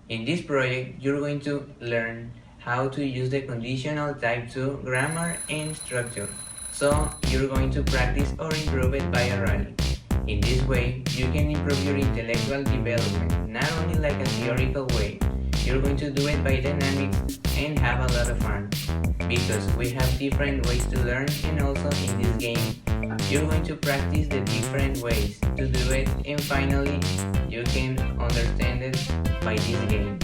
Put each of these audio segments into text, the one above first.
In this project, you're going to learn how to use the conditional type to grammar and structure. So you're going to practice or improve it by rally. In this way, you can improve your intellectual development, not only like a theoretical way. You're going to do it by dynamics and have a lot of fun. Because we have different ways to learn, and also in this game, you're going to practice the different ways to do it, and finally, you can understand it by this game.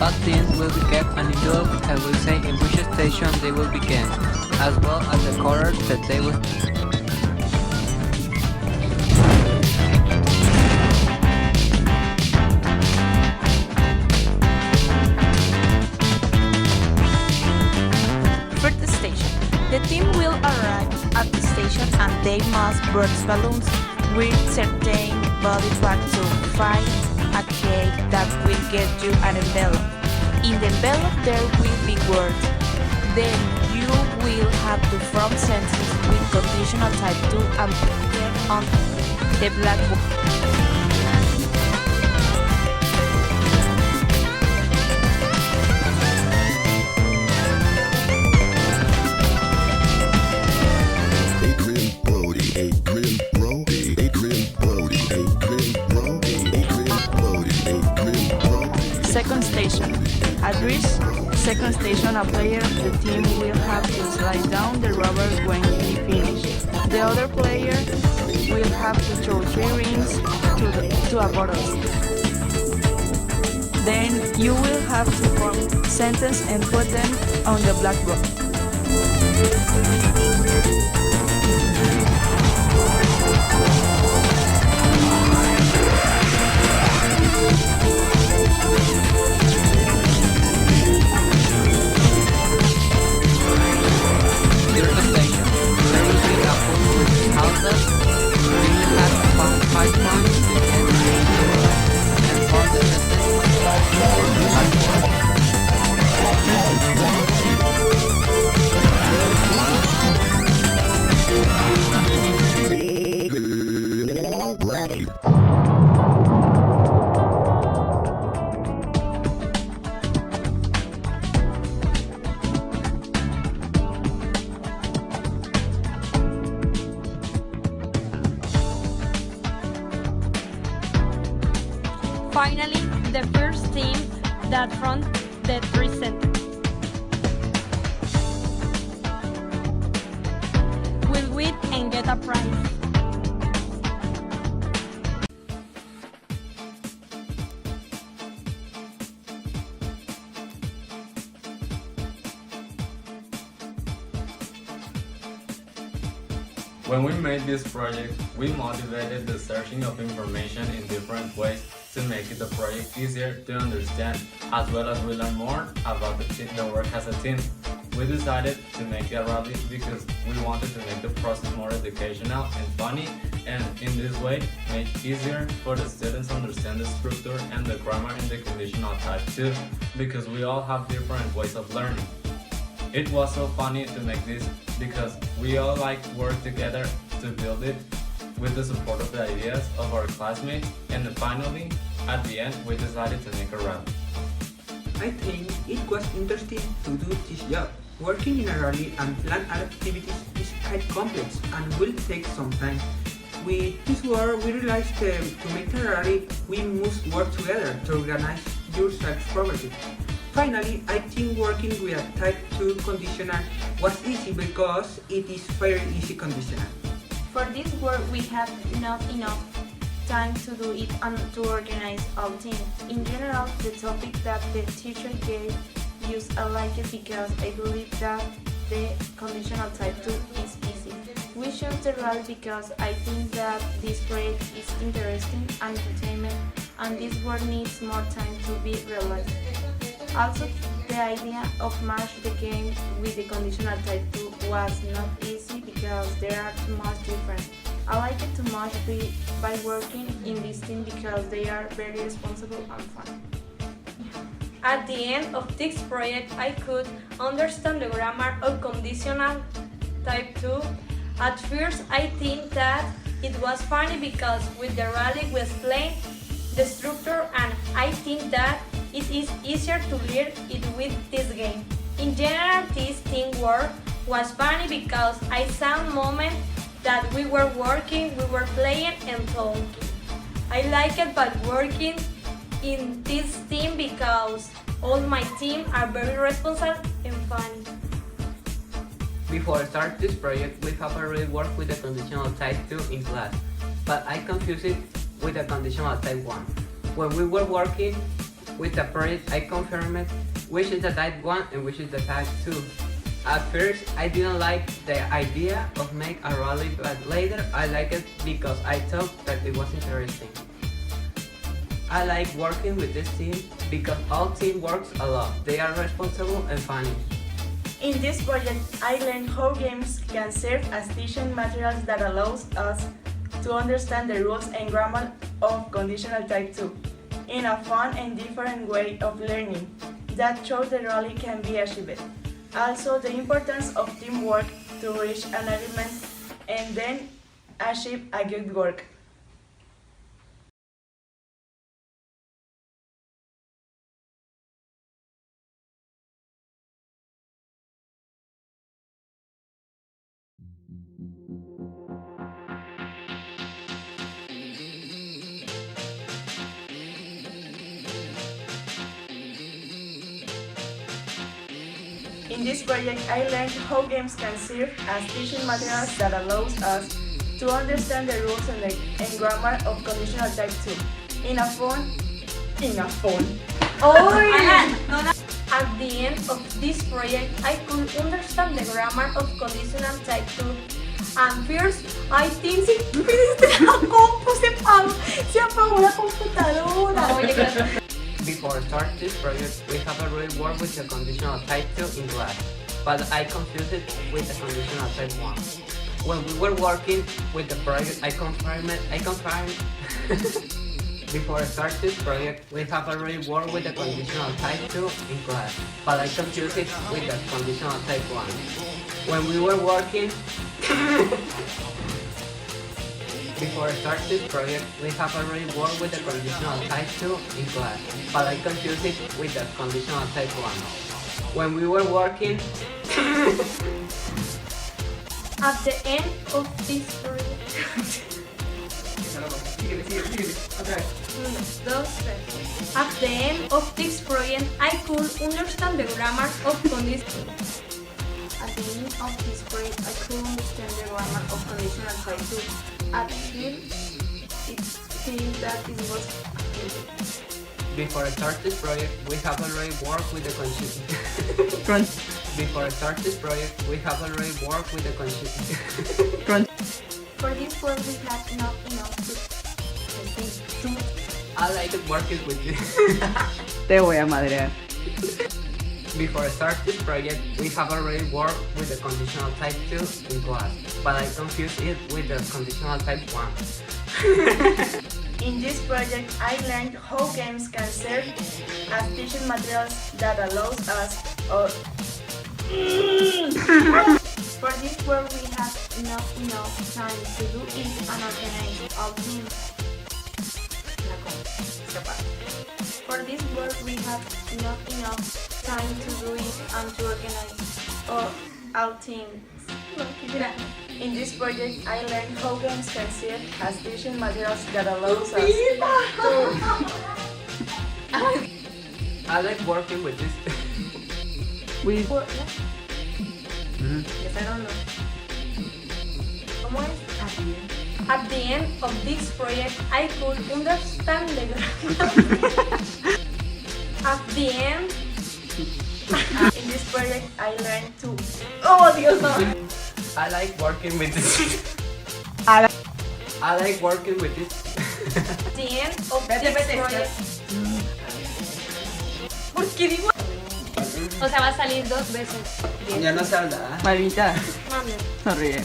All teams will be kept an envelope that will say in which station they will begin, as well as the colors that they will. First station. The team will arrive at the station and they must burst balloons with certain body parts to find a cake that will get you an envelope. In the envelope there will be words. Then you will have to form sentences with conditional type to and put them on the blackboard. Second station. At reach second station, a player of the team will have to slide down the rubber when he finishes. The other player will have to throw 3 rings to a bottle. Then you will have to form sentences and put them on the blackboard. Finally, the first team that front the 3 sentences will win and get a prize. When we made this project, we motivated the searching of information in different ways to make the project easier to understand, as well as we learn more about the work as a team. we decided to make a rally because we wanted to make the process more educational and funny, and in this way make it easier for the students to understand the structure and the grammar in the conditional type too, because we all have different ways of learning. It was so funny to make this because we all work together to build it with the support of the ideas of our classmates, and finally, at the end, we decided to make a rally. I think it was interesting to do this job. Working in a rally and plan activities is quite complex and will take some time. With this work, we realized to make a rally, we must work together to organize yourself properly. Finally, I think working with a type 2 conditional was easy because it is very easy conditional. For this work, we have not enough time to do it and to organize our team. In general, the topic that the teacher gave us, I like it because I believe that the conditional type 2 is easy. We chose the rally because I think that this project is interesting and entertainment, and this work needs more time to be realized. Also, the idea of match the game with the conditional type 2 was not easy because there are too much different. I like it too much by working in this team because they are very responsible and fun. At the end of this project, I could understand the grammar of conditional type 2. At first, I think that it was funny because with the rally we explained the structure, and I think that it is easier to learn it with this game. In general, this teamwork was funny because I saw moments that we were working, we were playing and talking. I like it by working in this team because all my team are very responsible and funny. Before I start this project, we have already worked with the conditional type 2 in class, but I confused it with the conditional type 1. When we were working with the project, I confirmed which is the type 1 and which is the type 2. At first, I didn't like the idea of make a rally, but later I liked it because I thought that it was interesting. I like working with this team because all team works a lot. They are responsible and funny. In this project, I learned how games can serve as teaching materials that allows us to understand the rules and grammar of conditional type 2 in a fun and different way of learning that shows the rally can be achieved. Also, the importance of teamwork to reach an agreement and then achieve a good work. In this project, I learned how games can serve as teaching materials that allows us to understand the rules and grammar of conditional type 2 in a fun. At the end of this project, I could understand the grammar of conditional type 2. And first, I think se apagó la computadora. Before start this project, we have already worked with the conditional type 2 in class, but I confused it with the conditional type 1. When we were working with the project, I confirmed Before I start this project, we have already worked with the conditional type 2 in class, but I confused it with the conditional type 1. When we were working Before I start this project, we have already worked with the conditional type 2 in class, but I confused it with the conditional type 1. When we were working At the end of this project, At the end of this project, I could understand the grammar of conditional. At the end of this project, I could understand the grammar of conditional type 2. At first, it seemed that it was Before I start this project, we have already worked with the Before I start this project, we have already worked with the For this work, we had not enough to I like working with you. Te voy a madrear. Before I start this project, we have already worked with the conditional type 2 in class, but I confused it with the conditional type 1. In this project, I learned how games can serve as teaching materials that allows us For this work, we have enough time to do it and organize our teams. For this work, we have enough time to do it and to organize our teams. In this project, I learned how games can serve as teaching materials that allows us to. I like working with this. Yes, I don't know. ¿Cómo es? At the end of this project, I could understand the grammar. At the end, In this project, I learned to. Oh, Dios no. I like working with this. I like working with this. at the end of this project. ¿Por qué digo? O sea, va a salir 2 veces. Ya no se habla. Malvita, Mami. sonríe.